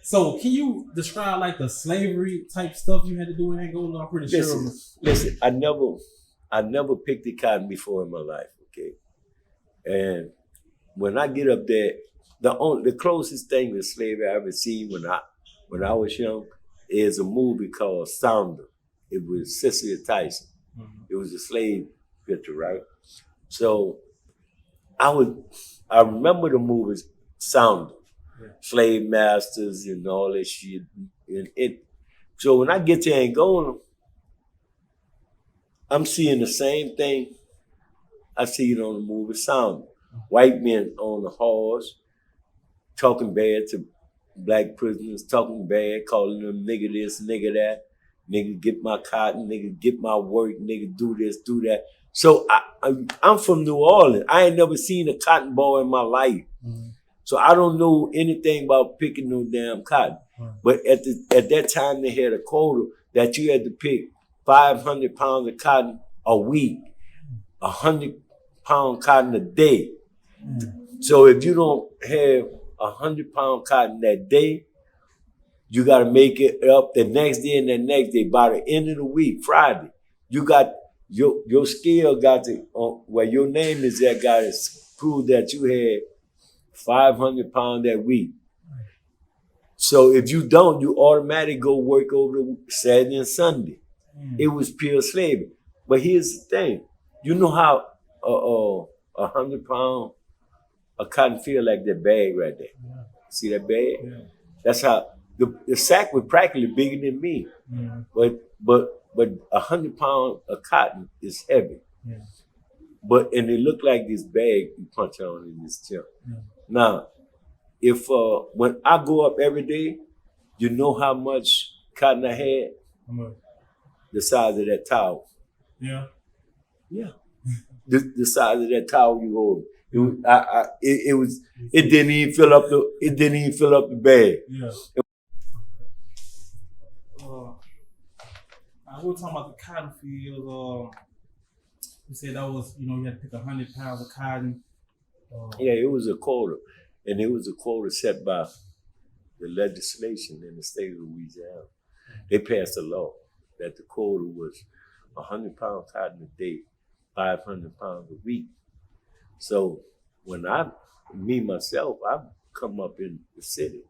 So can you describe like the slavery type stuff you had to do in Angola? I'm pretty sure. Listen, I never picked the cotton before in my life, okay? And when I get up there, the closest thing to slavery I ever seen when I was young is a movie called Sounder. It was Cicely Tyson. Mm-hmm. It was a slave picture, right? So I remember the movie Sounder, slave masters and all that shit. So when I get to Angola, I'm seeing the same thing I see it on the movie Sounder. White men on the horse, talking bad to black prisoners, talking bad, calling them nigga this, nigga that, nigga get my cotton, nigga get my work, nigga do this, do that. So I'm from New Orleans. I ain't never seen a cotton ball in my life. Mm-hmm. So I don't know anything about picking no damn cotton. Mm-hmm. But at that time they had a quota that you had to pick 500 pounds of cotton a week, 100-pound cotton a day. Mm-hmm. So if you don't have 100-pound cotton that day, you got to make it up the next day and the next day. By the end of the week, Friday, you got your scale got to where your name is at got to prove that you had 500 pounds that week. So if you don't, you automatically go work over the Saturday and Sunday. It was pure slavery. But here's the thing: you know how 100 pound of cotton feel like that bag right there. Yeah. See that bag? Yeah. That's how the sack was practically bigger than me. Yeah. But 100 pounds of cotton is heavy. Yeah. But and it looked like this bag you punch on in this chip. Yeah. Now, if when I go up every day, you know how much cotton I had? How much? The size of that towel. Yeah. Yeah. the size of that towel you hold. It didn't even fill up the bag. Yeah. We were talking about the cotton field. You said that was, you had to pick 100 pounds of cotton. Yeah, it was a quota. And it was a quota set by the legislation in the state of Louisiana. They passed a law that the quota was 100 pound cotton a day, 500 pounds a week. So when myself, I come up in the city,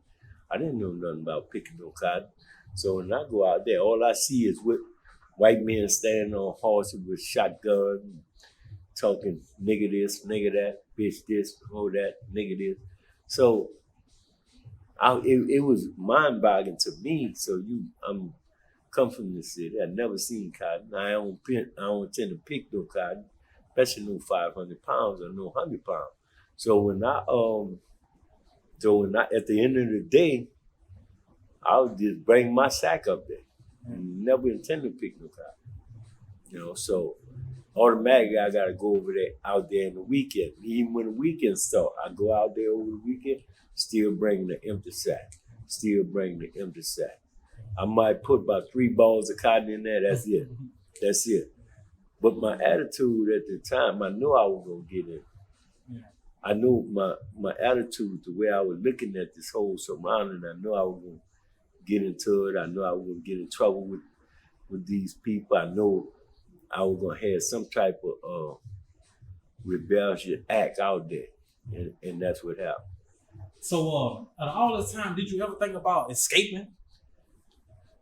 I didn't know nothing about picking no cotton. So when I go out there, all I see is white men standing on horses with shotguns, talking nigga this, nigga that, bitch this, hoe that, nigga this. So it was mind-boggling to me. So I'm come from the city. I never seen cotton. I don't tend to pick no cotton, especially no 500 pounds or no 100 pounds. So when I at the end of the day, I would just bring my sack up there. And never intend to pick no cotton. So automatically I gotta go over there out there in the weekend. Even when the weekend start, I go out there over the weekend, still bringing the empty sack. I might put about 3 balls of cotton in there, that's it. But my attitude at the time, I knew I was gonna get in. Yeah. I knew my attitude, the way I was looking at this whole surrounding, I knew I was gonna get into it. I knew I was gonna get in trouble with these people. I know I was gonna have some type of rebellious act out there, and that's what happened. So, out of all this time, did you ever think about escaping?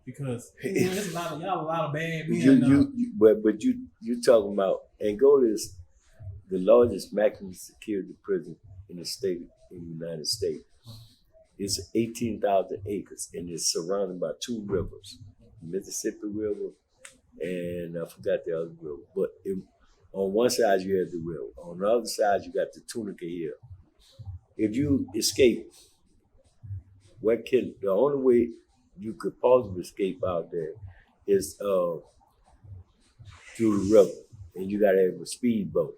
Because there's a lot of bad men. But you talking about Angola is the largest maximum security prison in the United States. It's 18,000 acres and it's surrounded by 2 rivers, the Mississippi River and I forgot the other river. But on one side you have the river, on the other side you got the Tunica Hill. If you escape, the only way you could possibly escape out there is through the river, and you gotta have a speedboat,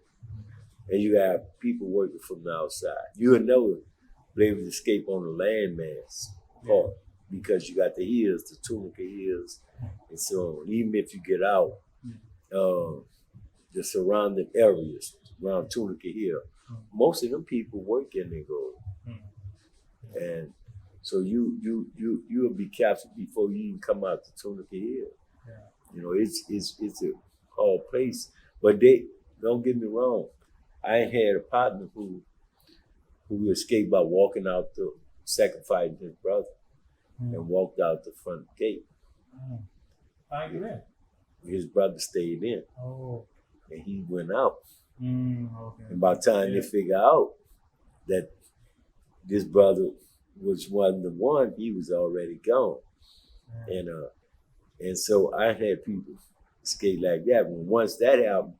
and you got people working from the outside. You would never be able to escape on the landmass part because you got the hills, the Tunica Hills, and so on. Even if you get out, the surrounding areas around Tunica Hill, most of them people work in Angola. And So you'll be captured before you even come out to Tunica Hill. Yeah. You know, it's a hard place. But they don't get me wrong. I had a partner who escaped by walking out the sacrificing his brother and walked out the front gate. How you get in? His brother stayed in. Oh. And he went out. Okay. And by the time they figure out that this brother wasn't the one, he was already gone. And so I had people escape like that. When once that happened,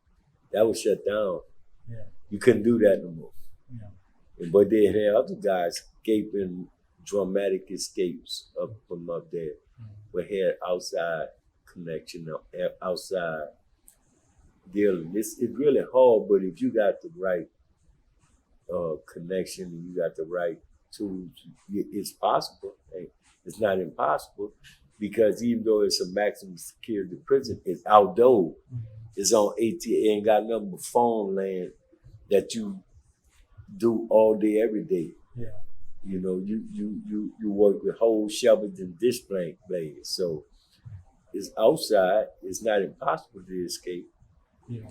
that was shut down. Yeah. You couldn't do that no more. Yeah. But they had other guys escaping dramatic escapes up from up there. We had outside connection, outside dealing. It's really hard, but if you got the right connection and you got the right tools, it's possible. It's not impossible because even though it's a maximum security prison, it's outdoors. It's on AT. It ain't got nothing but phone land that you do all day, every day. Yeah. You know, you work with whole shovels and display blades. So it's outside. It's not impossible to escape. Yeah.